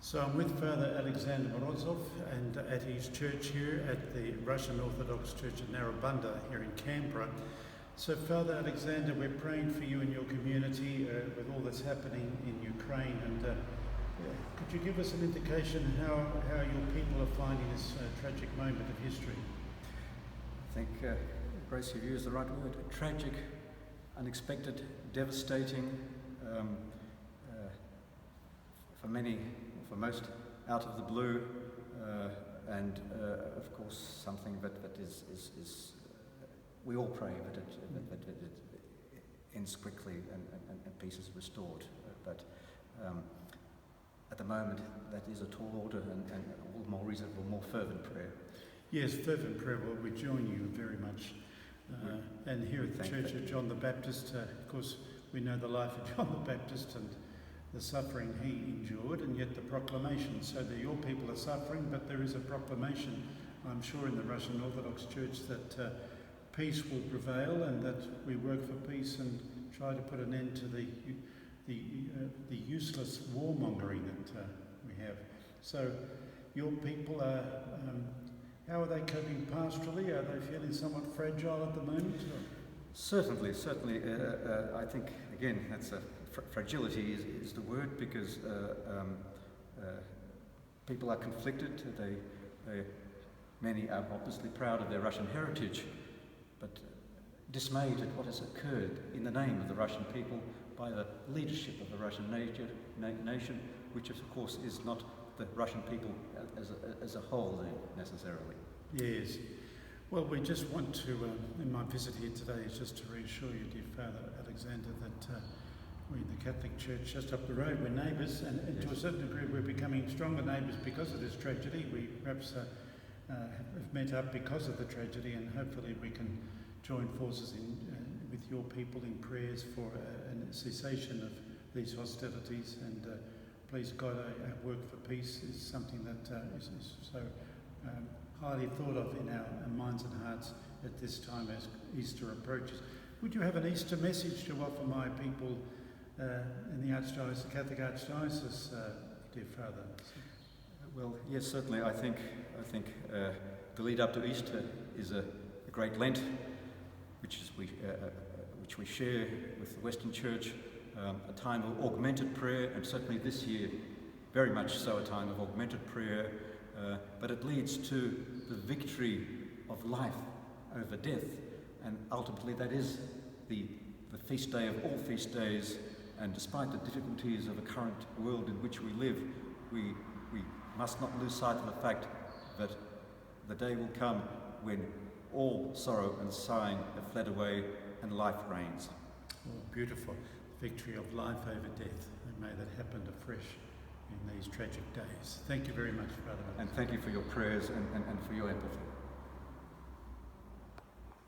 So I'm with Father Alexander Morozov and at his church here at the Russian Orthodox Church at Narrabunda here in Canberra. So Father Alexander, we're praying for you and your community with all that's happening in Ukraine, and could you give us an indication how your people are finding this tragic moment of history? I think Grace, you used the right word. Tragic, unexpected, devastating, for many, for most, out of the blue, and of course something that is we all pray that it ends quickly and peace is restored. But at the moment, that is a tall order and all more reasonable, more fervent prayer. Yes, fervent prayer. Well, we join you very much. And here at the Church of John the Baptist, of course, we know the life of John the Baptist and the suffering he endured, and yet the proclamation, so that your people are suffering, but there is a proclamation, I'm sure, in the Russian Orthodox Church that peace will prevail and that we work for peace and try to put an end to the useless warmongering that we have. So your people are, how are they coping pastorally? Are they feeling somewhat fragile at the moment? Or? Certainly. I think, again, that's fragility is the word, because people are conflicted. Many are obviously proud of their Russian heritage, but dismayed at what has occurred in the name of the Russian people by the leadership of the Russian nation, which of course is not the Russian people as a whole necessarily. Yes. Well, we just want to, in my visit here today, is just to reassure you, dear Father Alexander, that we in the Catholic Church just up the road, we're neighbours, and yes, to a certain degree we're becoming stronger neighbours because of this tragedy. We perhaps have met up because of the tragedy, and hopefully we can join forces with your people in prayers for a cessation of these hostilities. And please God, our work for peace is something that is so highly thought of in our minds and hearts at this time as Easter approaches. Would you have an Easter message to offer my people in the Archdiocese, the Catholic Archdiocese, dear Father? Well, yes, certainly. I think the lead up to Easter is a great Lent, which we share with the Western Church, a time of augmented prayer, and certainly this year, very much so, a time of augmented prayer. But it leads to the victory of life over death, and ultimately that is the feast day of all feast days. And despite the difficulties of the current world in which we live, we must not lose sight of the fact that the day will come when all sorrow and sighing have fled away and life reigns. Oh, beautiful. Victory of life over death. And may that happen afresh in these tragic days. Thank you very much, Father. And thank you for your prayers and for your empathy.